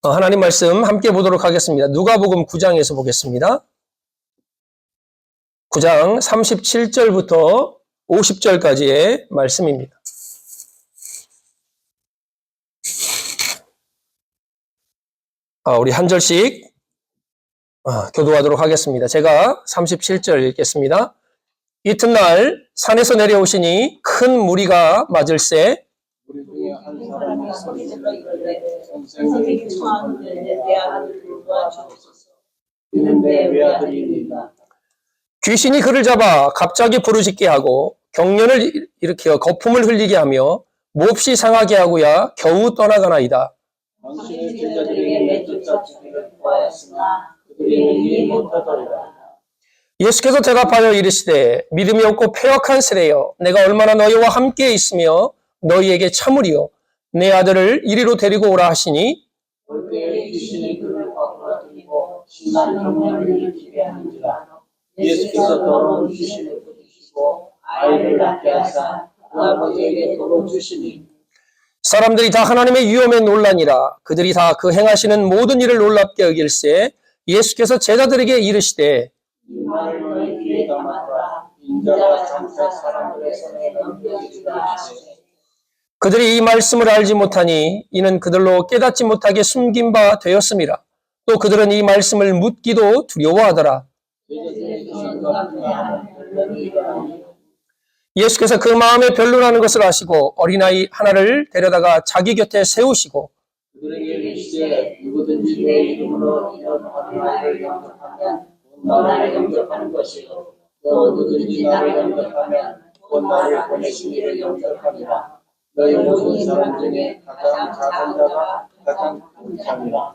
하나님 말씀 함께 보도록 하겠습니다. 누가복음 9장에서 보겠습니다. 9장 37절부터 50절까지의 말씀입니다. 우리 한 절씩 교도하도록 하겠습니다. 제가 37절 읽겠습니다. 이튿날 산에서 내려오시니 큰 무리가 맞을세 우리 중에 한 사람이 소리질러 이르되 선생님이 청하는데 내 아들을 도와주옵소서. 이는 내 외아들이니이다. 귀신이 그를 잡아 갑자기 부르짖게 하고 경련을 일으켜 거품을 흘리게 하며 몹시 상하게 하고야 겨우 떠나가나이다. 당신의 제자들에게 내쫓아 주기를 구하였으나 그들이 이해 못하더라. 예수께서 대답하여 이르시되 믿음이 없고 패역한 세대여, 내가 얼마나 너희와 함께 있으며 너희에게 참으리요. 내 아들을 이리로 데리고 오라 하시니 올 때에 귀신이 그를 거꾸로 들이고 심한 경련을 일으키게 하는지라. 예수께서 더러운 귀신을 부르시고 아이를 낳게 하사 그 아버지에게 도로 주시니 사람들이 다 하나님의 위엄에 놀라니라. 그들이 다 그 행하시는 모든 일을 놀랍게 여길세 예수께서 제자들에게 이르시되 이 말을 너희 귀에 담아라. 인자가 장차 사람들의 손에 넘겨주리라 하시니 그들이 이 말씀을 알지 못하니 이는 그들로 깨닫지 못하게 숨긴 바 되었음이라. 또 그들은 이 말씀을 묻기도 두려워하더라. 예수께서 그 마음에 변론하는 것을 아시고 어린아이 하나를 데려다가 자기 곁에 세우시고 그들에게 이르시되 누구든지 내 이름으로 이런 어린아이를 영접하면 곧 나를 영접하는 것이요 또 누구든지 나를 영접하면 곧 나를 보내신 이를 영접하리라. 너희 모든 사람 중에 가장 작은 자가 가장 큰 자니라.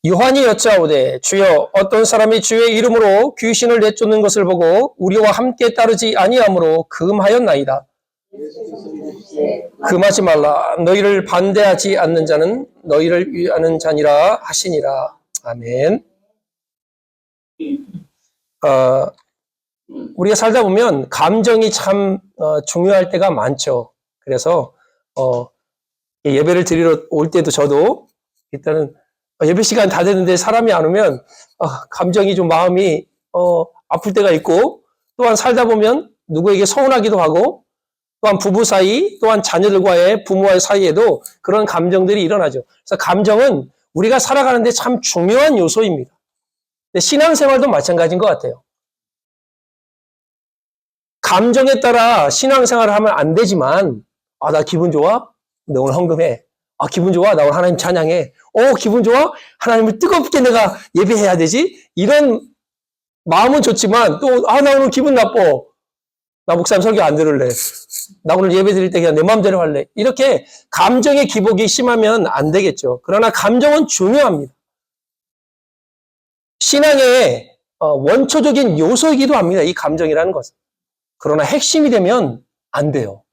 요한이 여짜오되 주여 어떤 사람이 주의 이름으로 귀신을 내쫓는 것을 보고 우리와 함께 따르지 아니하므로 금하였나이다. 금하지 말라. 너희를 반대하지 않는 자는 너희를 위하는 자니라 하시니라. 아멘. 우리가 살다 보면 감정이 참 중요할 때가 많죠. 그래서 예배를 드리러 올 때도 저도 일단은 예배 시간 다 됐는데 사람이 안 오면 감정이 좀 마음이 아플 때가 있고, 또한 살다 보면 누구에게 서운하기도 하고, 또한 부부 사이, 또한 자녀들과의 부모와의 사이에도 그런 감정들이 일어나죠. 그래서 감정은 우리가 살아가는데 참 중요한 요소입니다. 근데 신앙생활도 마찬가지인 것 같아요. 감정에 따라 신앙생활을 하면 안 되지만, 나 기분 좋아? 너 오늘 헌금해. 기분 좋아? 나 오늘 하나님 찬양해. 기분 좋아? 하나님을 뜨겁게 내가 예배해야 되지? 이런 마음은 좋지만 또 나 오늘 기분 나빠. 나 목사님 설교 안 들을래. 나 오늘 예배 드릴 때 그냥 내 마음대로 할래. 이렇게 감정의 기복이 심하면 안 되겠죠. 그러나 감정은 중요합니다. 신앙의 원초적인 요소이기도 합니다. 이 감정이라는 것은. 그러나 핵심이 되면 안 돼요.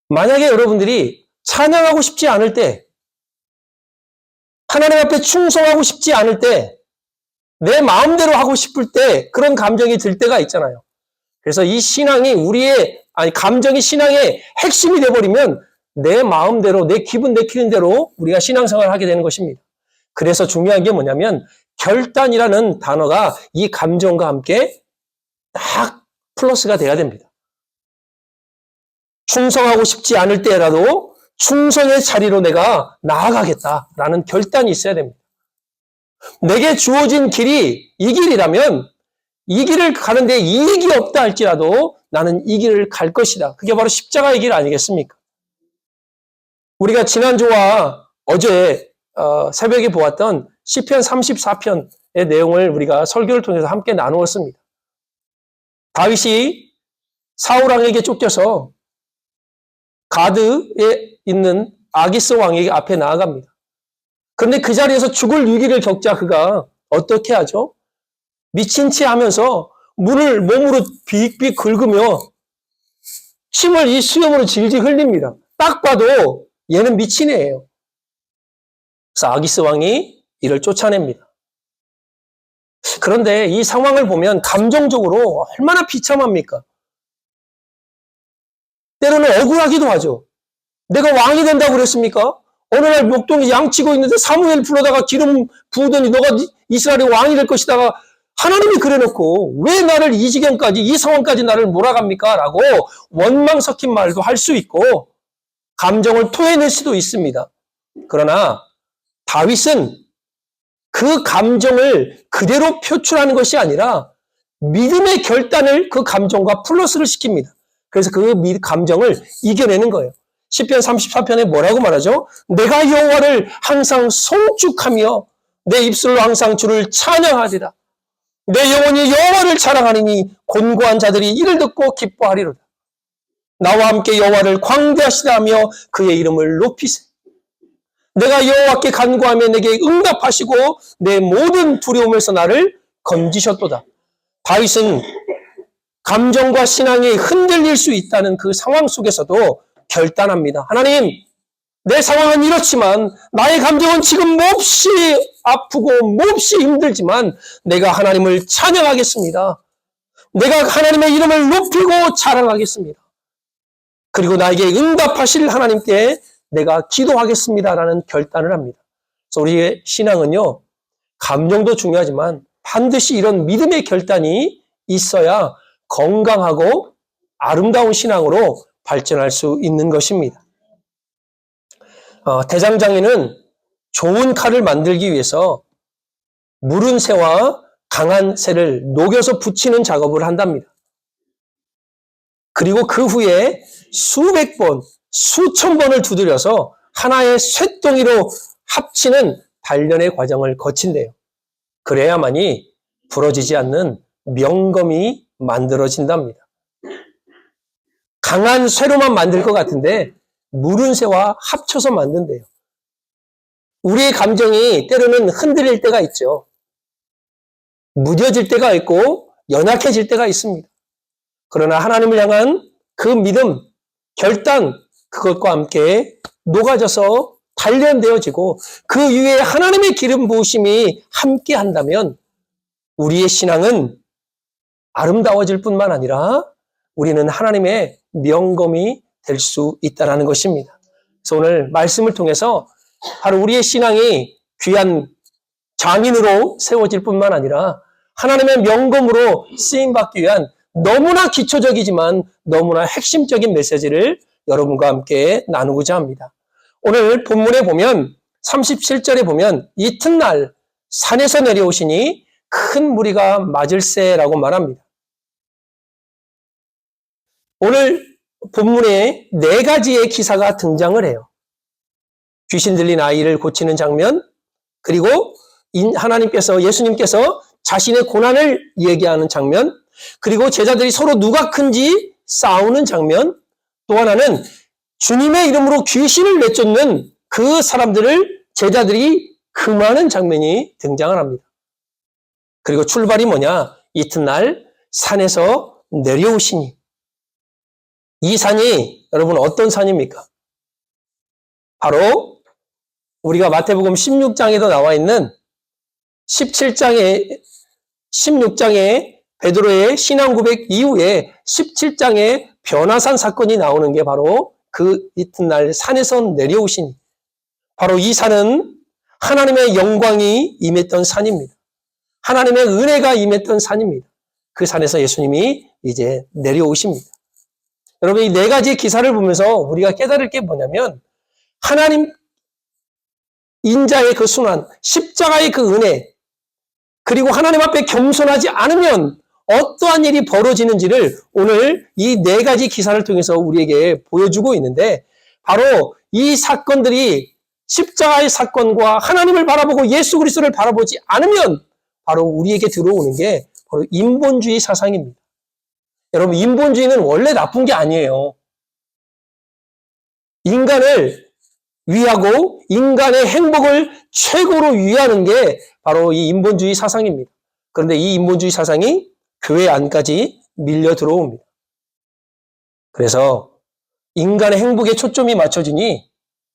만약에 여러분들이 찬양하고 싶지 않을 때, 하나님 앞에 충성하고 싶지 않을 때, 내 마음대로 하고 싶을 때 그런 감정이 들 때가 있잖아요. 그래서 이 신앙이 감정이 신앙의 핵심이 돼버리면 내 마음대로, 내 기분 내키는 대로 우리가 신앙생활을 하게 되는 것입니다. 그래서 중요한 게 뭐냐면 결단이라는 단어가 이 감정과 함께 딱 플러스가 돼야 됩니다. 충성하고 싶지 않을 때라도 충성의 자리로 내가 나아가겠다라는 결단이 있어야 됩니다. 내게 주어진 길이 이 길이라면 이 길을 가는데 이익이 없다 할지라도 나는 이 길을 갈 것이다. 그게 바로 십자가의 길 아니겠습니까? 우리가 지난주와 어제 새벽에 보았던 시편 34편의 내용을 우리가 설교를 통해서 함께 나누었습니다. 다윗이 사울 왕에게 쫓겨서 가드에 있는 아기스 왕에게 앞에 나아갑니다. 그런데 그 자리에서 죽을 위기를 겪자 그가 어떻게 하죠? 미친 채 하면서 물을 몸으로 빅빅 긁으며 침을 이 수염으로 질질 흘립니다. 딱 봐도 얘는 미친 애예요. 그래서 아기스 왕이 이를 쫓아냅니다. 그런데 이 상황을 보면 감정적으로 얼마나 비참합니까? 때로는 억울하기도 하죠. 내가 왕이 된다고 그랬습니까? 어느 날 목동이 양치고 있는데 사무엘 불러다가 기름 부으더니 너가 이스라엘의 왕이 될 것이다가 하나님이 그래놓고 왜 나를 이 지경까지, 이 상황까지 나를 몰아갑니까? 라고 원망 섞인 말도 할 수 있고 감정을 토해낼 수도 있습니다. 그러나 다윗은 그 감정을 그대로 표출하는 것이 아니라 믿음의 결단을 그 감정과 플러스를 시킵니다. 그래서 그 감정을 이겨내는 거예요. 시편 34편에 뭐라고 말하죠? 내가 여호와를 항상 송축하며 내 입술로 항상 주를 찬양하리라. 내 영혼이 여호와를 자랑하리니 곤고한 자들이 이를 듣고 기뻐하리로다. 나와 함께 여호와를 광대하시다며 그의 이름을 높이세. 내가 여호와께 간구하며 내게 응답하시고 내 모든 두려움에서 나를 건지셨도다. 다윗은 감정과 신앙이 흔들릴 수 있다는 그 상황 속에서도 결단합니다. 하나님, 내 상황은 이렇지만 나의 감정은 지금 몹시 아프고 몹시 힘들지만 내가 하나님을 찬양하겠습니다. 내가 하나님의 이름을 높이고 자랑하겠습니다. 그리고 나에게 응답하실 하나님께 내가 기도하겠습니다라는 결단을 합니다. 그래서 우리의 신앙은요, 감정도 중요하지만 반드시 이런 믿음의 결단이 있어야 건강하고 아름다운 신앙으로 발전할 수 있는 것입니다. 대장장이는 좋은 칼을 만들기 위해서 무른 새와 강한 새를 녹여서 붙이는 작업을 한답니다. 그리고 그 후에 수백 번, 수천 번을 두드려서 하나의 쇳덩이로 합치는 단련의 과정을 거친대요. 그래야만이 부러지지 않는 명검이 만들어진답니다. 강한 쇠로만 만들 것 같은데 무른 쇠와 합쳐서 만든대요. 우리의 감정이 때로는 흔들릴 때가 있죠. 무뎌질 때가 있고 연약해질 때가 있습니다. 그러나 하나님을 향한 그 믿음, 결단, 그것과 함께 녹아져서 단련되어지고 그 위에 하나님의 기름 부으심이 함께 한다면 우리의 신앙은 아름다워질 뿐만 아니라 우리는 하나님의 명검이 될 수 있다는 것입니다. 그래서 오늘 말씀을 통해서 바로 우리의 신앙이 귀한 장인으로 세워질 뿐만 아니라 하나님의 명검으로 쓰임받기 위한 너무나 기초적이지만 너무나 핵심적인 메시지를 여러분과 함께 나누고자 합니다. 오늘 본문에 보면 37절에 보면 이튿날 산에서 내려오시니 큰 무리가 맞을세라고 말합니다. 오늘 본문에 4가지의 기사가 등장을 해요. 귀신 들린 아이를 고치는 장면, 그리고 하나님께서, 예수님께서 자신의 고난을 얘기하는 장면, 그리고 제자들이 서로 누가 큰지 싸우는 장면, 또 하나는 주님의 이름으로 귀신을 내쫓는 그 사람들을 제자들이 금하는 장면이 등장을 합니다. 그리고 출발이 뭐냐? 이튿날 산에서 내려오시니. 이 산이 여러분 어떤 산입니까? 바로 우리가 마태복음 16장에도 나와 있는 16장에 베드로의 신앙 고백 이후에 17장에 변화산 사건이 나오는 게 바로 그 이튿날 산에서 내려오시니. 바로 이 산은 하나님의 영광이 임했던 산입니다. 하나님의 은혜가 임했던 산입니다. 그 산에서 예수님이 이제 내려오십니다. 여러분, 이 4가지의 기사를 보면서 우리가 깨달을 게 뭐냐면 하나님 인자의 그 순환, 십자가의 그 은혜, 그리고 하나님 앞에 겸손하지 않으면 어떠한 일이 벌어지는지를 오늘 이 4가지 기사를 통해서 우리에게 보여주고 있는데, 바로 이 사건들이 십자가의 사건과 하나님을 바라보고 예수 그리스도를 바라보지 않으면 바로 우리에게 들어오는 게 바로 인본주의 사상입니다. 여러분, 인본주의는 원래 나쁜 게 아니에요. 인간을 위하고 인간의 행복을 최고로 위하는 게 바로 이 인본주의 사상입니다. 그런데 이 인본주의 사상이 교회 안까지 밀려 들어옵니다. 그래서 인간의 행복에 초점이 맞춰지니,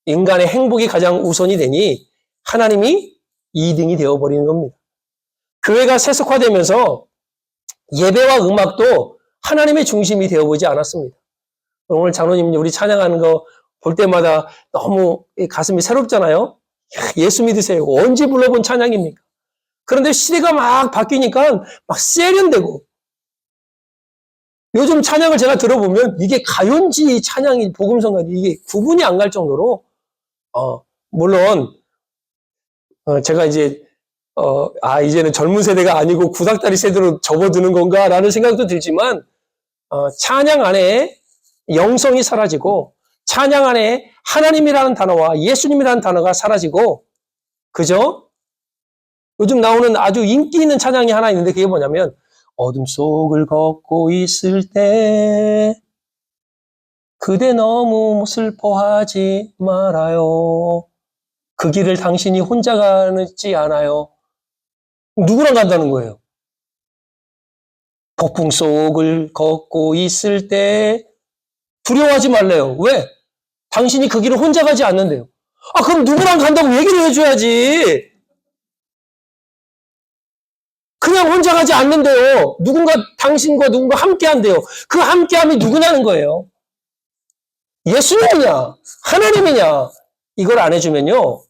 인간의 행복이 가장 우선이 되니 하나님이 2등이 되어버리는 겁니다. 교회가 세속화되면서 예배와 음악도 하나님의 중심이 되어보지 않았습니다. 오늘 장로님 우리 찬양하는 거 볼 때마다 너무 가슴이 새롭잖아요. 예수 믿으세요. 언제 불러본 찬양입니까? 그런데 시대가 막 바뀌니까 막 세련되고, 요즘 찬양을 제가 들어보면 이게 가요인지 찬양이 복음성가인지 이게 구분이 안 갈 정도로, 물론 제가 이제 이제는 젊은 세대가 아니고 구닥다리 세대로 접어드는 건가라는 생각도 들지만, 찬양 안에 영성이 사라지고, 찬양 안에 하나님이라는 단어와 예수님이라는 단어가 사라지고, 그죠? 요즘 나오는 아주 인기 있는 찬양이 하나 있는데 그게 뭐냐면, 어둠 속을 걷고 있을 때 그대 너무 슬퍼하지 말아요. 그 길을 당신이 혼자 가지 않아요. 누구랑 간다는 거예요? 폭풍 속을 걷고 있을 때 두려워하지 말래요. 왜? 당신이 그 길을 혼자 가지 않는데요. 그럼 누구랑 간다고 얘기를 해줘야지. 그냥 혼자 가지 않는데요. 당신과 누군가 함께 한대요. 그 함께함이 누구냐는 거예요. 예수님이냐, 하나님이냐, 이걸 안 해주면요.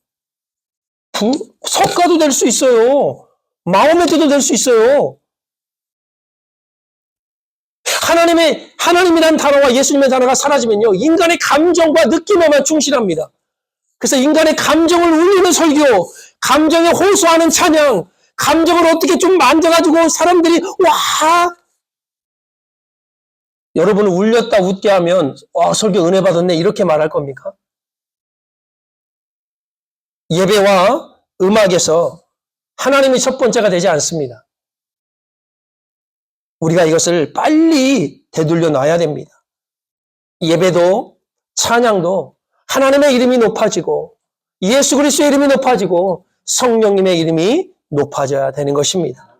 석가도 될 수 있어요. 마호메트도 될 수 있어요. 하나님이라는 단어와 예수님의 단어가 사라지면요. 인간의 감정과 느낌에만 충실합니다. 그래서 인간의 감정을 울리는 설교, 감정에 호소하는 찬양, 감정을 어떻게 좀 만져가지고 사람들이 와! 여러분을 울렸다 웃게 하면 설교 은혜 받았네 이렇게 말할 겁니까? 예배와 음악에서 하나님이 첫 번째가 되지 않습니다. 우리가 이것을 빨리 되돌려 놔야 됩니다. 예배도 찬양도 하나님의 이름이 높아지고 예수 그리스도의 이름이 높아지고 성령님의 이름이 높아져야 되는 것입니다.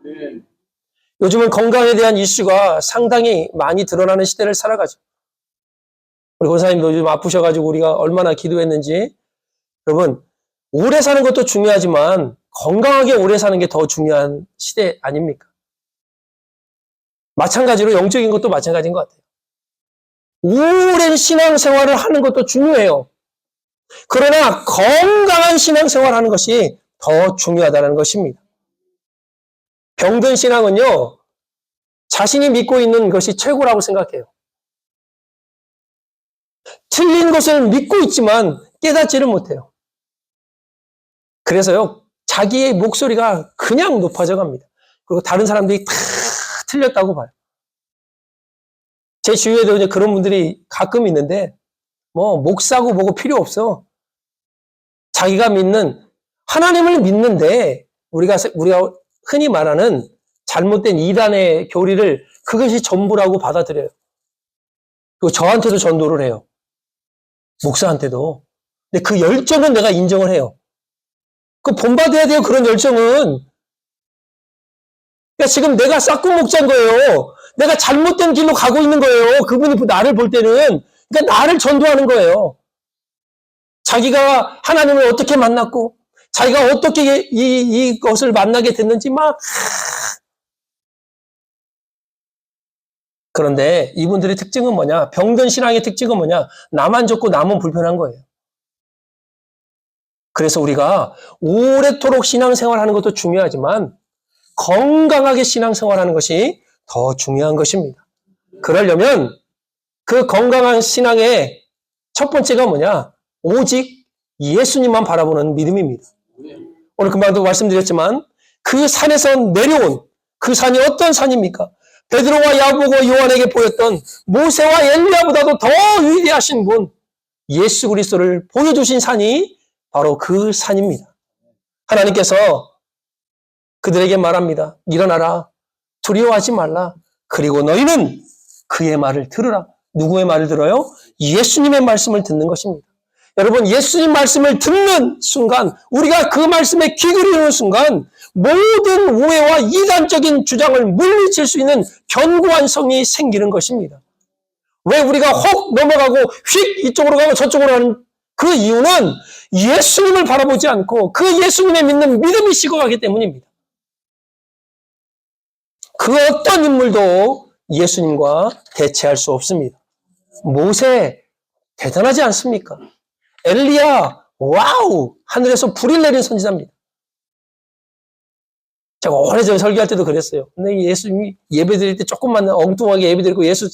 요즘은 건강에 대한 이슈가 상당히 많이 드러나는 시대를 살아가죠. 우리 권사님도 요즘 아프셔가지고 우리가 얼마나 기도했는지. 여러분, 오래 사는 것도 중요하지만 건강하게 오래 사는 게 더 중요한 시대 아닙니까? 마찬가지로 영적인 것도 마찬가지인 것 같아요. 오랜 신앙생활을 하는 것도 중요해요. 그러나 건강한 신앙생활을 하는 것이 더 중요하다는 것입니다. 병든 신앙은요, 자신이 믿고 있는 것이 최고라고 생각해요. 틀린 것을 믿고 있지만 깨닫지를 못해요. 그래서요, 자기의 목소리가 그냥 높아져 갑니다. 그리고 다른 사람들이 다 틀렸다고 봐요. 제 주위에도 이제 그런 분들이 가끔 있는데, 목사고 뭐고 필요 없어. 자기가 믿는, 하나님을 믿는데, 우리가 흔히 말하는 잘못된 이단의 교리를 그것이 전부라고 받아들여요. 그리고 저한테도 전도를 해요. 목사한테도. 근데 그 열정은 내가 인정을 해요. 그 본받아야 돼요, 그런 열정은. 그러니까 지금 내가 싹군 목자인 거예요. 내가 잘못된 길로 가고 있는 거예요. 그분이 나를 볼 때는. 그러니까 나를 전도하는 거예요. 자기가 하나님을 어떻게 만났고, 자기가 어떻게 이것을 만나게 됐는지 막. 그런데 이분들의 특징은 뭐냐? 병든 신앙의 특징은 뭐냐? 나만 좋고 남은 불편한 거예요. 그래서 우리가 오래도록 신앙생활하는 것도 중요하지만 건강하게 신앙생활하는 것이 더 중요한 것입니다. 그러려면 그 건강한 신앙의 첫 번째가 뭐냐? 오직 예수님만 바라보는 믿음입니다. 오늘 금방도 말씀드렸지만 그 산에서 내려온 그 산이 어떤 산입니까? 베드로와 야고보와 요한에게 보였던 모세와 엘리야보다도 더 위대하신 분 예수 그리스도를 보여주신 산이 바로 그 산입니다. 하나님께서 그들에게 말합니다. 일어나라. 두려워하지 말라. 그리고 너희는 그의 말을 들으라. 누구의 말을 들어요? 예수님의 말씀을 듣는 것입니다. 여러분, 예수님 말씀을 듣는 순간, 우리가 그 말씀에 귀 기울이는 순간 모든 오해와 이단적인 주장을 물리칠 수 있는 견고한 성이 생기는 것입니다. 왜 우리가 혹 넘어가고 휙 이쪽으로 가고 저쪽으로 가는 그 이유는 예수님을 바라보지 않고 그 예수님의 믿는 믿음이 식어가기 때문입니다. 그 어떤 인물도 예수님과 대체할 수 없습니다. 모세 대단하지 않습니까? 엘리야, 와우! 하늘에서 불이 내린 선지자입니다. 제가 오래전에 설교할 때도 그랬어요. 근데 예수님이 예배 드릴 때 조금만 엉뚱하게 예배 드리고 예수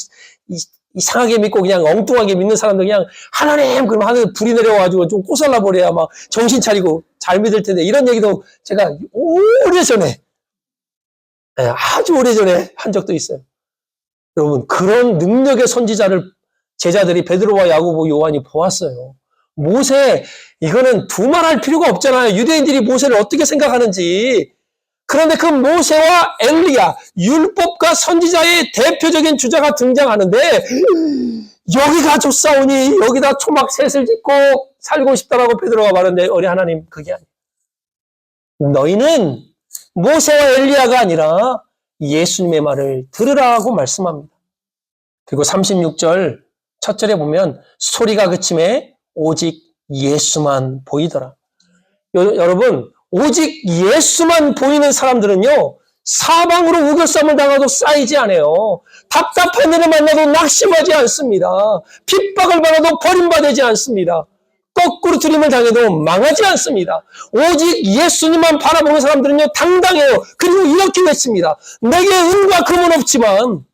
이상하게 믿고 그냥 엉뚱하게 믿는 사람들 그냥 하나님 그러면 하늘에 불이 내려와가지고 좀 꼬살라 버려야 막 정신 차리고 잘 믿을 텐데 이런 얘기도 제가 오래전에 아주 오래전에 한 적도 있어요. 여러분 그런 능력의 선지자를 제자들이 베드로와 야고보 요한이 보았어요. 모세 이거는 두말할 필요가 없잖아요. 유대인들이 모세를 어떻게 생각하는지. 그런데 그 모세와 엘리야, 율법과 선지자의 대표적인 주자가 등장하는데 여기가 좋사오니 여기다 초막 셋을 짓고 살고 싶다라고 베드로가 말하는데 우리 하나님 그게 아니에요. 너희는 모세와 엘리야가 아니라 예수님의 말을 들으라고 말씀합니다. 그리고 36절 첫 절에 보면 소리가 그침에 오직 예수만 보이더라. 여러분 오직 예수만 보이는 사람들은요, 사방으로 우겨쌈을 당하도 쌓이지 않아요. 답답한 일을 만나도 낙심하지 않습니다. 핍박을 받아도 버림받지 않습니다. 거꾸로 들임을 당해도 망하지 않습니다. 오직 예수님만 바라보는 사람들은요, 당당해요. 그리고 이렇게 외칩니다. 내게 은과 금은 없지만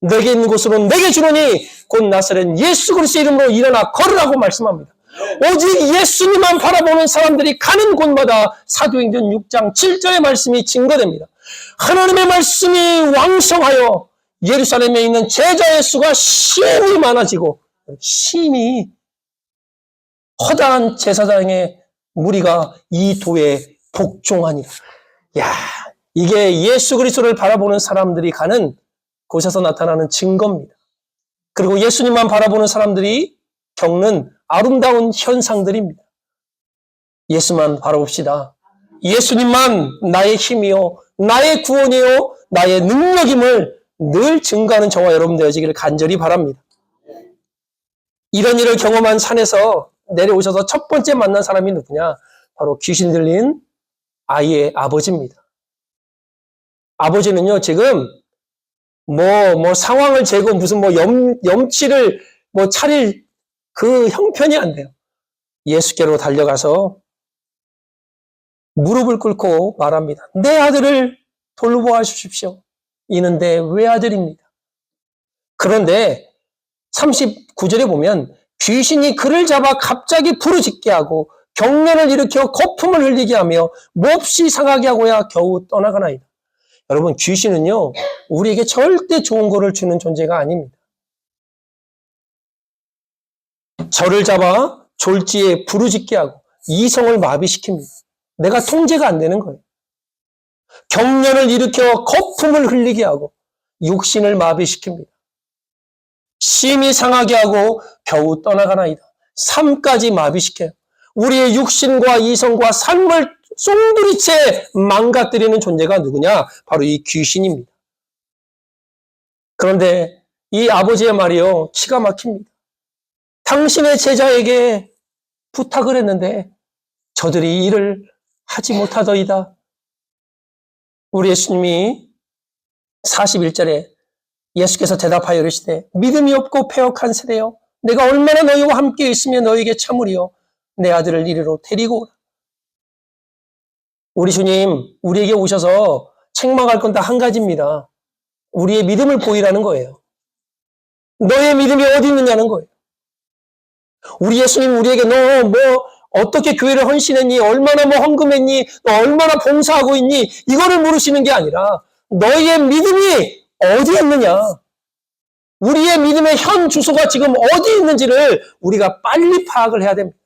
내게 있는 곳으로 내게 주노니 곧 나사렛 예수 그리스도의 이름으로 일어나 걸으라고 말씀합니다. 오직 예수님만 바라보는 사람들이 가는 곳마다 사도행전 6장 7절의 말씀이 증거됩니다. 하나님의 말씀이 왕성하여 예루살렘에 있는 제자의 수가 심히 많아지고 심히 허다한 제사장의 무리가 이 도에 복종하니라. 야, 이게 예수 그리스도를 바라보는 사람들이 가는 곳에서 나타나는 증거입니다. 그리고 예수님만 바라보는 사람들이 겪는 아름다운 현상들입니다. 예수만 바라봅시다. 예수님만 나의 힘이요, 나의 구원이요, 나의 능력임을 늘 증거하는 저와 여러분 되어지기를 간절히 바랍니다. 이런 일을 경험한 산에서 내려오셔서 첫 번째 만난 사람이 누구냐? 바로 귀신 들린 아이의 아버지입니다. 아버지는요, 지금 상황을 재고 무슨 염치를 차릴 그 형편이 안 돼요. 예수께로 달려가서 무릎을 꿇고 말합니다. 내 아들을 돌보아 주십시오. 이는 내 외아들입니다. 그런데 39절에 보면 귀신이 그를 잡아 갑자기 부르짖게 하고 경련을 일으켜 거품을 흘리게 하며 몹시 상하게 하고야 겨우 떠나가나이다. 여러분 귀신은요 우리에게 절대 좋은 거를 주는 존재가 아닙니다. 저를 잡아 졸지에 부르짖게 하고 이성을 마비시킵니다. 내가 통제가 안 되는 거예요. 경련을 일으켜 거품을 흘리게 하고 육신을 마비시킵니다. 심히 상하게 하고 겨우 떠나가나이다. 삶까지 마비시켜요. 우리의 육신과 이성과 삶을 송두리째 망가뜨리는 존재가 누구냐? 바로 이 귀신입니다. 그런데 이 아버지의 말이요 기가 막힙니다. 당신의 제자에게 부탁을 했는데 저들이 일을 하지 못하더이다. 우리 예수님이 41절에 예수께서 대답하여 이르시되 믿음이 없고 패역한 세대여 내가 얼마나 너희와 함께 있으며 너희에게 참으리요 내 아들을 이리로 데리고 오라. 우리 주님 우리에게 오셔서 책망할 건 다 한 가지입니다. 우리의 믿음을 보이라는 거예요. 너의 믿음이 어디 있느냐는 거예요. 우리 예수님 우리에게 너 어떻게 교회를 헌신했니? 얼마나 헌금했니? 너 얼마나 봉사하고 있니? 이거를 물으시는 게 아니라 너희의 믿음이 어디 있느냐? 우리의 믿음의 현 주소가 지금 어디 있는지를 우리가 빨리 파악을 해야 됩니다.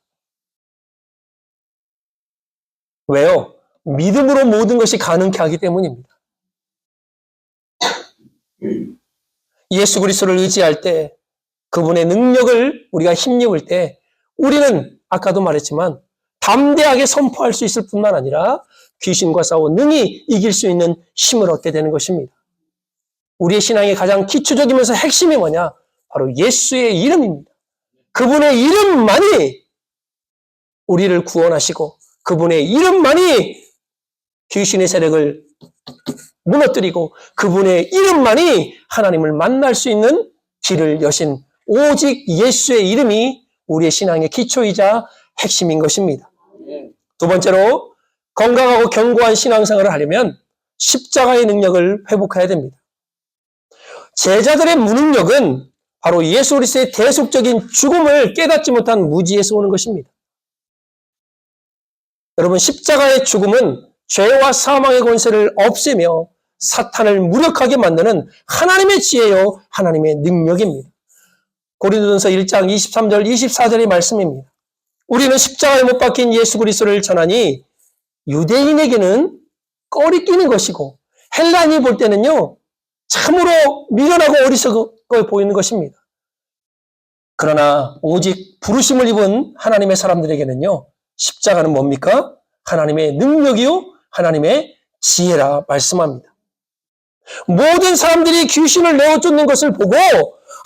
왜요? 믿음으로 모든 것이 가능케 하기 때문입니다. 예수 그리스도를 의지할 때 그분의 능력을 우리가 힘입을 때 우리는 아까도 말했지만 담대하게 선포할 수 있을 뿐만 아니라 귀신과 싸워 능히 이길 수 있는 힘을 얻게 되는 것입니다. 우리의 신앙의 가장 기초적이면서 핵심이 뭐냐? 바로 예수의 이름입니다. 그분의 이름만이 우리를 구원하시고 그분의 이름만이 귀신의 세력을 무너뜨리고 그분의 이름만이 하나님을 만날 수 있는 길을 여신 오직 예수의 이름이 우리의 신앙의 기초이자 핵심인 것입니다. 두 번째로 건강하고 견고한 신앙생활을 하려면 십자가의 능력을 회복해야 됩니다. 제자들의 무능력은 바로 예수 그리스도의 대속적인 죽음을 깨닫지 못한 무지에서 오는 것입니다. 여러분, 십자가의 죽음은 죄와 사망의 권세를 없애며 사탄을 무력하게 만드는 하나님의 지혜요, 하나님의 능력입니다. 고린도전서 1장 23절, 24절의 말씀입니다. 우리는 십자가에 못 박힌 예수 그리스도를 전하니 유대인에게는 꺼리끼는 것이고 헬라인이 볼 때는요, 참으로 미련하고 어리석어 보이는 것입니다. 그러나 오직 부르심을 입은 하나님의 사람들에게는요, 십자가는 뭡니까? 하나님의 능력이요, 하나님의 지혜라 말씀합니다. 모든 사람들이 귀신을 내어 쫓는 것을 보고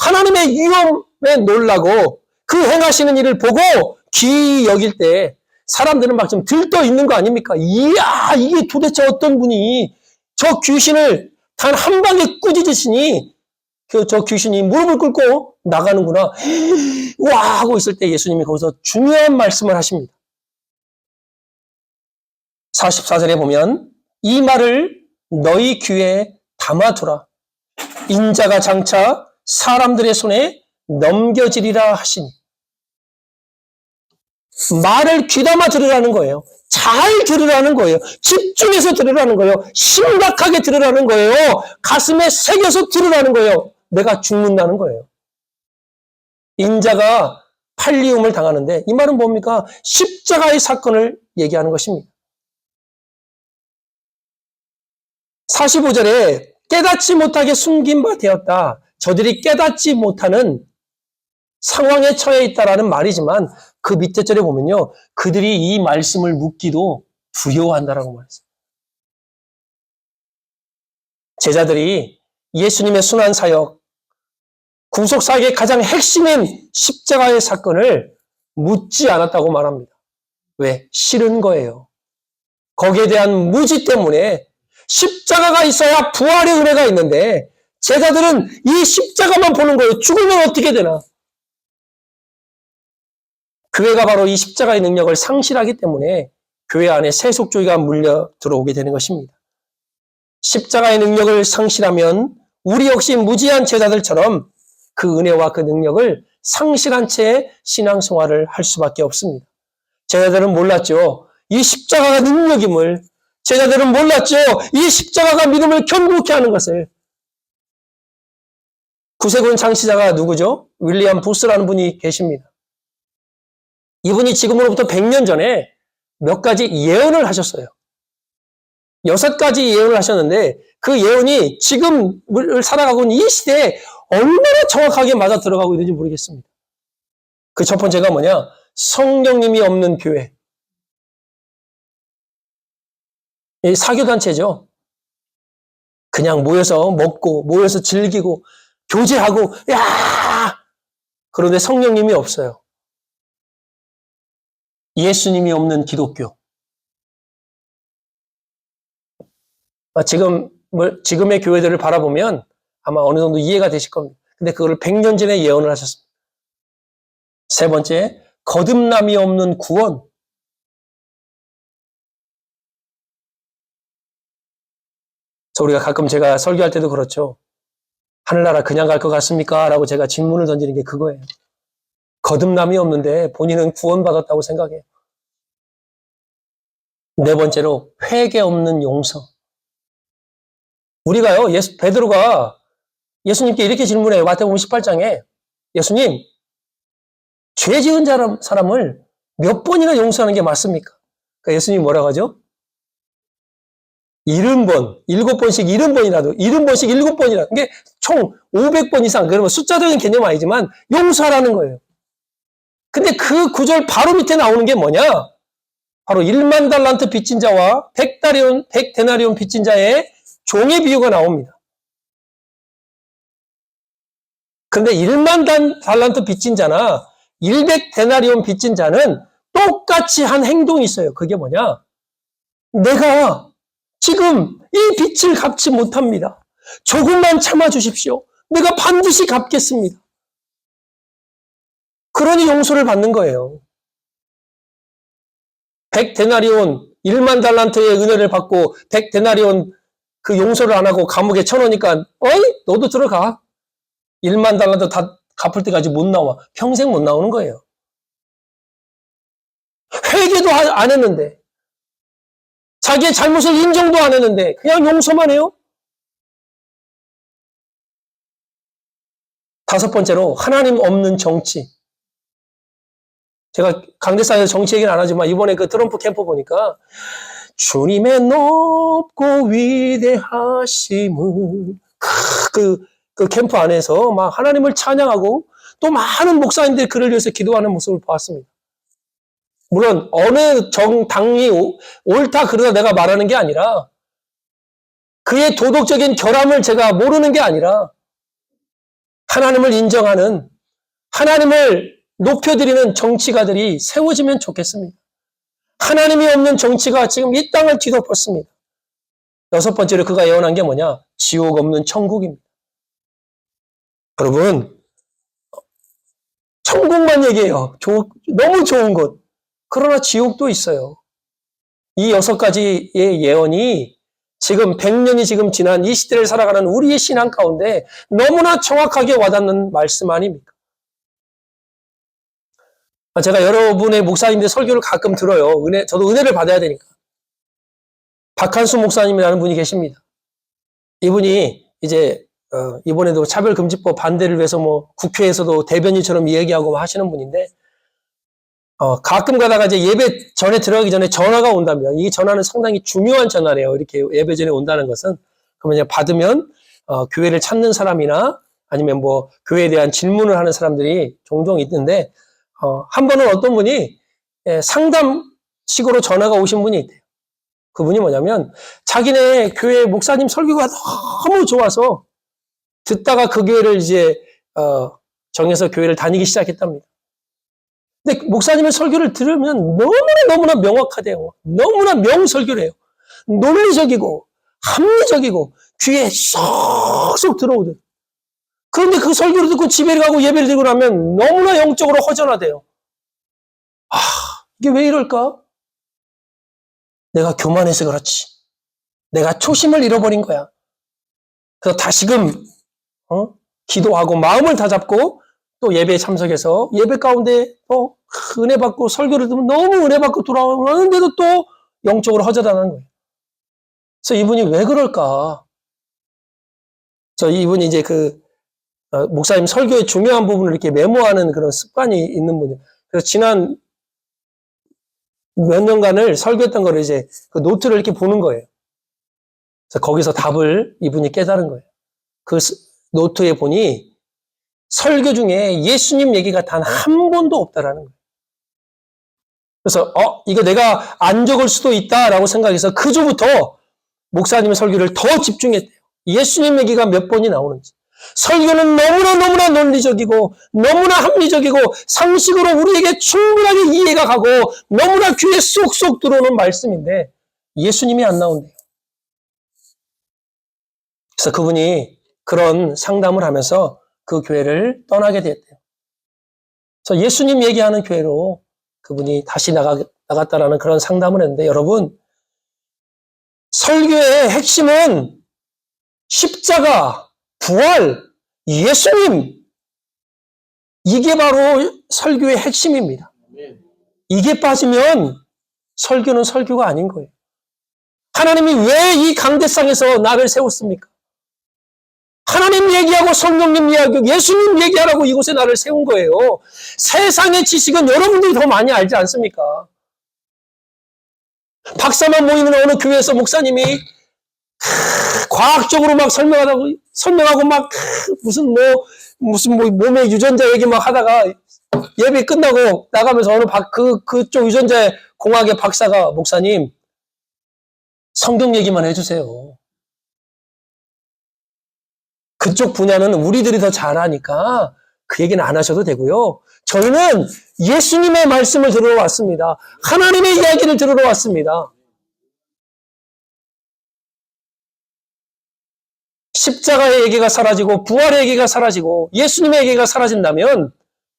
하나님의 위엄에 놀라고 그 행하시는 일을 보고 귀히 여길 때 사람들은 막 좀 들떠 있는 거 아닙니까? 이야, 이게 도대체 어떤 분이 저 귀신을 단 한 방에 꾸짖으시니 저 귀신이 무릎을 꿇고 나가는구나. 와 하고 있을 때 예수님이 거기서 중요한 말씀을 하십니다. 44절에 보면 이 말을 너희 귀에 담아두라. 인자가 장차 사람들의 손에 넘겨지리라 하시니. 말을 귀담아 들으라는 거예요. 잘 들으라는 거예요. 집중해서 들으라는 거예요. 심각하게 들으라는 거예요. 가슴에 새겨서 들으라는 거예요. 내가 죽는다는 거예요. 인자가 팔리움을 당하는데 이 말은 뭡니까? 십자가의 사건을 얘기하는 것입니다. 45절에 깨닫지 못하게 숨긴 바 되었다. 저들이 깨닫지 못하는 상황에 처해 있다라는 말이지만 그 밑에 절에 보면요, 그들이 이 말씀을 묻기도 두려워한다라고 말했어요. 제자들이 예수님의 순환 사역, 구속 사역의 가장 핵심인 십자가의 사건을 묻지 않았다고 말합니다. 왜? 싫은 거예요. 거기에 대한 무지 때문에 십자가가 있어야 부활의 은혜가 있는데 제자들은 이 십자가만 보는 거예요. 죽으면 어떻게 되나? 교회가 바로 이 십자가의 능력을 상실하기 때문에 교회 안에 세속주의가 물려 들어오게 되는 것입니다. 십자가의 능력을 상실하면 우리 역시 무지한 제자들처럼 그 은혜와 그 능력을 상실한 채 신앙생활을 할 수밖에 없습니다. 제자들은 몰랐죠. 이 십자가가 능력임을. 제자들은 몰랐죠. 이 십자가가 믿음을 견고케 하는 것을. 구세군 창시자가 누구죠? 윌리엄 부스라는 분이 계십니다. 이분이 지금으로부터 100년 전에 몇 가지 예언을 하셨어요. 6가지 예언을 하셨는데 그 예언이 지금을 살아가고 있는 이 시대에 얼마나 정확하게 맞아 들어가고 있는지 모르겠습니다. 그 첫 번째가 뭐냐? 성령님이 없는 교회. 이 사교단체죠. 그냥 모여서 먹고 모여서 즐기고 교제하고 야! 그런데 성령님이 없어요. 예수님이 없는 기독교. 지금의 교회들을 바라보면 아마 어느 정도 이해가 되실 겁니다. 근데 그거를 100년 전에 예언을 하셨습니다. 세 번째, 거듭남이 없는 구원. 그래서 우리가 가끔 제가 설교할 때도 그렇죠. 하늘나라 그냥 갈 것 같습니까? 라고 제가 질문을 던지는 게 그거예요. 거듭남이 없는데 본인은 구원받았다고 생각해요. 네 번째로, 회개 없는 용서. 우리가요, 베드로가 예수님께 이렇게 질문해요. 마태복음 18장에. 예수님, 죄 지은 사람을 몇 번이나 용서하는 게 맞습니까? 그러니까 예수님이 뭐라고 하죠? 70번, 7번씩 70번이라도, 70번씩 7번이라도. 이게 총 500번 이상. 그러면 숫자적인 개념 아니지만 용서하라는 거예요. 근데 그 구절 바로 밑에 나오는 게 뭐냐? 바로 1만 달란트 빚진 자와 100데나리온 빚진 자의 종의 비유가 나옵니다. 그런데 1만 달란트 빚진 자나 100데나리온 빚진 자는 똑같이 한 행동이 있어요. 그게 뭐냐? 내가 지금 이 빚을 갚지 못합니다. 조금만 참아주십시오. 내가 반드시 갚겠습니다. 그러니 용서를 받는 거예요. 100데나리온 1만 달란트의 은혜를 받고 100데나리온 그 용서를 안 하고 감옥에 쳐놓으니까 어이 너도 들어가. 1만 달란트 다 갚을 때까지 못 나와. 평생 못 나오는 거예요. 회개도 안 했는데 자기의 잘못을 인정도 안 했는데 그냥 용서만 해요? 다섯 번째로 하나님 없는 정치. 제가 강대사에서 정치 얘기는 안 하지만 이번에 그 트럼프 캠프 보니까 주님의 높고 위대하심을 그 캠프 안에서 막 하나님을 찬양하고 또 많은 목사님들이 그를 위해서 기도하는 모습을 보았습니다. 물론 어느 정당이 옳다 그러다 내가 말하는 게 아니라 그의 도덕적인 결함을 제가 모르는 게 아니라 하나님을 인정하는 하나님을 높여드리는 정치가들이 세워지면 좋겠습니다. 하나님이 없는 정치가 지금 이 땅을 뒤덮었습니다. 여섯 번째로 그가 예언한 게 뭐냐? 지옥 없는 천국입니다. 여러분, 천국만 얘기해요. 너무 좋은 곳. 그러나 지옥도 있어요. 이 여섯 가지의 예언이 지금 100년이 지금 지난 이 시대를 살아가는 우리의 신앙 가운데 너무나 정확하게 와닿는 말씀 아닙니까? 제가 여러분의 목사님들 설교를 가끔 들어요. 저도 은혜를 받아야 되니까. 박한수 목사님이라는 분이 계십니다. 이분이 이제 이번에도 차별금지법 반대를 위해서 뭐 국회에서도 대변인처럼 이야기하고 하시는 분인데 가끔 가다가 이제 예배 전에 들어가기 전에 전화가 온다면 이 전화는 상당히 중요한 전화래요. 이렇게 예배 전에 온다는 것은 그러면 받으면 교회를 찾는 사람이나 아니면 뭐 교회에 대한 질문을 하는 사람들이 종종 있는데 한 번은 어떤 분이 상담식으로 전화가 오신 분이 있대요. 그분이 뭐냐면 자기네 교회 목사님 설교가 너무 좋아서 듣다가 그 교회를 이제 정해서 교회를 다니기 시작했답니다. 근데 목사님의 설교를 들으면 너무나 명확하대요. 너무나 명설교를 해요. 논리적이고 합리적이고 귀에 쏙쏙 들어오대요. 그런데 그 설교를 듣고 집에 가고 예배를 드리고 나면 너무나 영적으로 허전하대요. 이게 왜 이럴까? 내가 교만해서 그렇지. 내가 초심을 잃어버린 거야. 그래서 다시금 기도하고 마음을 다잡고 또 예배에 참석해서 예배 가운데 은혜 받고 설교를 듣면 너무 은혜 받고 돌아오는데도 또 영적으로 허전하는 거예요. 그래서 이분이 왜 그럴까? 그래서 이분이 이제 목사님 설교의 중요한 부분을 이렇게 메모하는 그런 습관이 있는 분이에요. 그래서 지난 몇 년간을 설교했던 거를 이제 그 노트를 이렇게 보는 거예요. 그래서 거기서 답을 이분이 깨달은 거예요. 그 노트에 보니 설교 중에 예수님 얘기가 단 한 번도 없다라는 거예요. 그래서 이거 내가 안 적을 수도 있다라고 생각해서 그 주부터 목사님의 설교를 더 집중했대요. 예수님 얘기가 몇 번이 나오는지. 설교는 너무나 논리적이고 너무나 합리적이고 상식으로 우리에게 충분하게 이해가 가고 너무나 귀에 쏙쏙 들어오는 말씀인데 예수님이 안 나온대요. 그래서 그분이 그런 상담을 하면서 그 교회를 떠나게 됐대요. 그래서 예수님 얘기하는 교회로 그분이 다시 나갔다라는 그런 상담을 했는데 여러분 설교의 핵심은 십자가, 부활, 예수님 이게 바로 설교의 핵심입니다. 이게 빠지면 설교는 설교가 아닌 거예요. 하나님이 왜 이 강대상에서 나를 세웠습니까? 하나님 얘기하고 성령님 얘기하고 예수님 얘기하라고 이곳에 나를 세운 거예요. 세상의 지식은 여러분들이 더 많이 알지 않습니까? 박사만 모이는 어느 교회에서 목사님이 과학적으로 막 설명하고 막 무슨 몸의 유전자 얘기 막 하다가 예배 끝나고 나가면서 어느 그쪽 유전자 공학의 박사가 목사님 성경 얘기만 해주세요. 그쪽 분야는 우리들이 더 잘하니까 그 얘기는 안 하셔도 되고요. 저희는 예수님의 말씀을 들으러 왔습니다. 하나님의 이야기를 들으러 왔습니다. 십자가의 얘기가 사라지고 부활의 얘기가 사라지고 예수님의 얘기가 사라진다면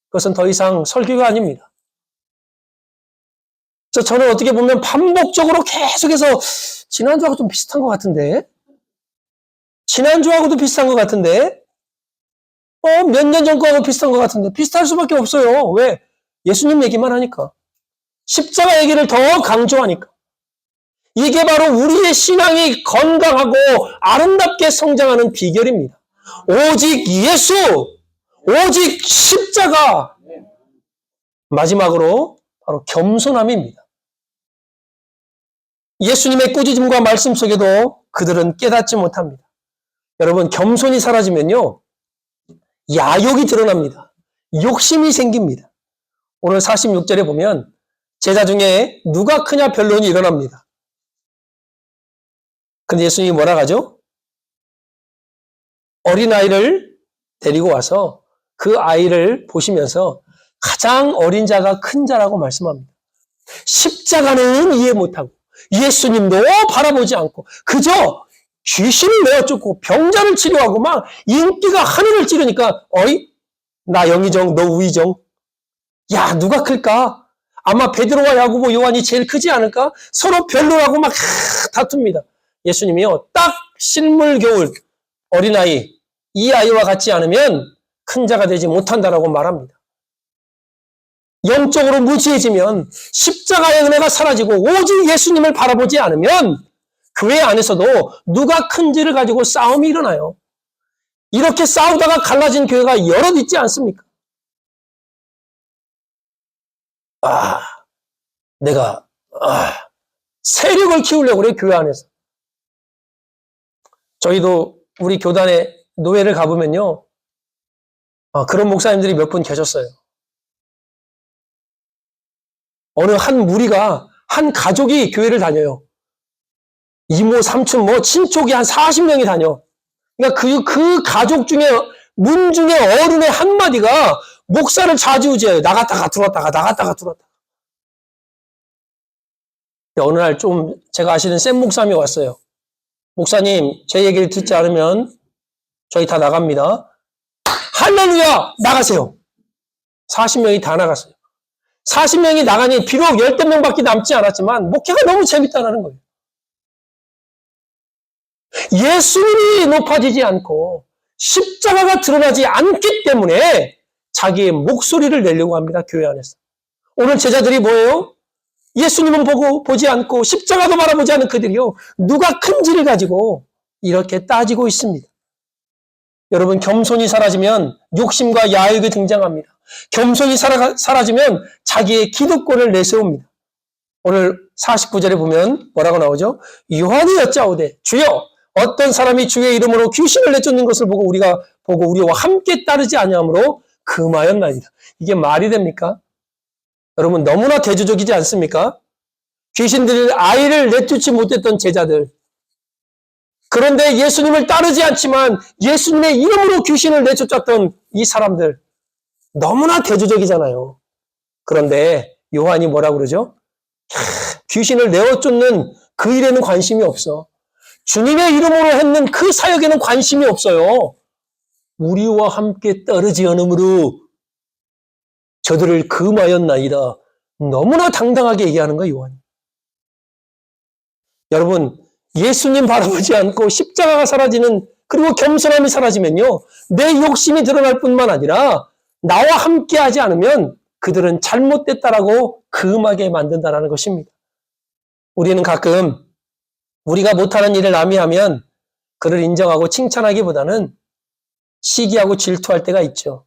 그것은 더 이상 설교가 아닙니다. 그래서 저는 어떻게 보면 반복적으로 계속해서 지난주하고 좀 비슷한 것 같은데, 지난주하고도 비슷한 것 같은데, 몇 년 전 거하고 비슷한 것 같은데, 비슷할 수밖에 없어요. 왜? 예수님 얘기만 하니까. 십자가 얘기를 더 강조하니까. 이게 바로 우리의 신앙이 건강하고 아름답게 성장하는 비결입니다. 오직 예수, 오직 십자가. 마지막으로 바로 겸손함입니다. 예수님의 꾸짖음과 말씀 속에도 그들은 깨닫지 못합니다. 여러분, 겸손이 사라지면요, 야욕이 드러납니다. 욕심이 생깁니다. 오늘 46절에 보면 제자 중에 누가 크냐 변론이 일어납니다. 근데 예수님이 뭐라 하죠? 어린아이를 데리고 와서 그 아이를 보시면서 가장 어린 자가 큰 자라고 말씀합니다. 십자가는 이해 못하고 예수님도 바라보지 않고 그저 귀신을 내어쫓고 병자를 치료하고 막 인기가 하늘을 찌르니까 어이? 나 영의정, 너 우의정. 야, 누가 클까? 아마 베드로와 야고보, 요한이 제일 크지 않을까? 서로 변론하고 막 다툽니다. 예수님이요, 딱 실물 겨울 어린아이, 이 아이와 같지 않으면 큰 자가 되지 못한다라고 말합니다. 영적으로 무지해지면 십자가의 은혜가 사라지고 오직 예수님을 바라보지 않으면 교회 안에서도 누가 큰지를 가지고 싸움이 일어나요. 이렇게 싸우다가 갈라진 교회가 여럿 있지 않습니까? 내가 세력을 키우려고 그래요, 교회 안에서. 저희도 우리 교단에 노회를 가보면요, 그런 목사님들이 몇 분 계셨어요. 어느 한 무리가, 한 가족이 교회를 다녀요. 이모, 삼촌, 친족이 한 40명이 다녀. 그러니까 그 가족 중에, 문 중에 어른의 한마디가 목사를 좌지우지해요. 나갔다가 들어왔다가, 나갔다가 들어왔다가. 어느 날 좀 제가 아시는 샘 목사님이 왔어요. 목사님, 제 얘기를 듣지 않으면 저희 다 나갑니다. 할렐루야! 나가세요. 40명이 다 나갔어요. 40명이 나가니 비록 10명밖에 남지 않았지만 목회가 너무 재밌다는 거예요. 예수님이 높아지지 않고 십자가가 드러나지 않기 때문에 자기의 목소리를 내려고 합니다. 교회 안에서. 오늘 제자들이 뭐예요? 예수님은 보지 않고 십자가도 바라보지 않는 그들이요, 누가 큰지를 가지고 이렇게 따지고 있습니다. 여러분, 겸손이 사라지면 욕심과 야욕이 등장합니다. 겸손이 사라지면 자기의 기득권을 내세웁니다. 오늘 49절에 보면 뭐라고 나오죠? 요한이 여짜오되 주여 어떤 사람이 주의 이름으로 귀신을 내쫓는 것을 보고 우리와 함께 따르지 아니하므로 금하였나이다. 이게 말이 됩니까? 여러분, 너무나 대조적이지 않습니까? 귀신들이 아이를 내쫓지 못했던 제자들, 그런데 예수님을 따르지 않지만 예수님의 이름으로 귀신을 내쫓았던 이 사람들, 너무나 대조적이잖아요. 그런데 요한이 뭐라고 그러죠? 귀신을 내어쫓는 그 일에는 관심이 없어. 주님의 이름으로 했는 그 사역에는 관심이 없어요. 우리와 함께 따르지 않으므로 저들을 금하였나이다. 너무나 당당하게 얘기하는 거예요, 요한이. 여러분, 예수님 바라보지 않고 십자가가 사라지는, 그리고 겸손함이 사라지면요, 내 욕심이 드러날 뿐만 아니라 나와 함께 하지 않으면 그들은 잘못됐다라고 금하게 만든다라는 것입니다. 우리는 가끔 우리가 못하는 일을 남이 하면 그를 인정하고 칭찬하기보다는 시기하고 질투할 때가 있죠.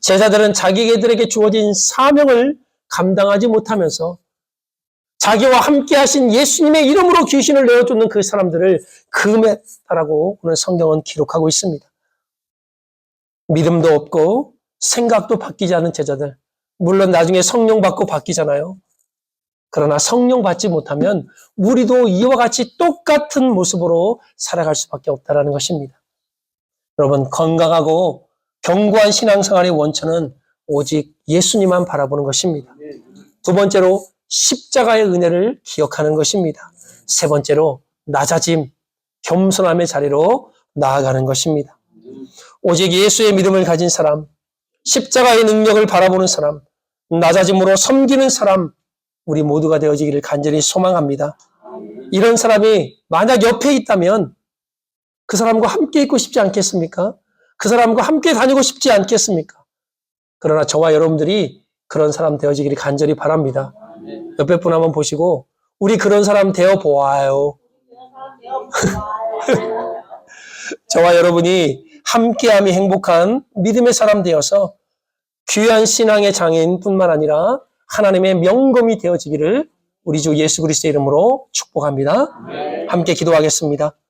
제자들은 자기들에게 주어진 사명을 감당하지 못하면서 자기와 함께 하신 예수님의 이름으로 귀신을 내어쫓는 그 사람들을 금했다라고 오늘 성경은 기록하고 있습니다. 믿음도 없고 생각도 바뀌지 않은 제자들, 물론 나중에 성령 받고 바뀌잖아요. 그러나 성령 받지 못하면 우리도 이와 같이 똑같은 모습으로 살아갈 수밖에 없다는 것입니다. 여러분, 건강하고 견고한 신앙생활의 원천은 오직 예수님만 바라보는 것입니다. 두 번째로 십자가의 은혜를 기억하는 것입니다. 세 번째로 낮아짐, 겸손함의 자리로 나아가는 것입니다. 오직 예수의 믿음을 가진 사람, 십자가의 능력을 바라보는 사람, 낮아짐으로 섬기는 사람, 우리 모두가 되어지기를 간절히 소망합니다. 이런 사람이 만약 옆에 있다면 그 사람과 함께 있고 싶지 않겠습니까? 그 사람과 함께 다니고 싶지 않겠습니까? 그러나 저와 여러분들이 그런 사람 되어지기를 간절히 바랍니다. 옆에 분 한번 보시고 우리 그런 사람 되어 보아요. 저와 여러분이 함께함이 행복한 믿음의 사람 되어서 귀한 신앙의 장인뿐만 아니라 하나님의 명검이 되어지기를 우리 주 예수 그리스도의 이름으로 축복합니다. 함께 기도하겠습니다.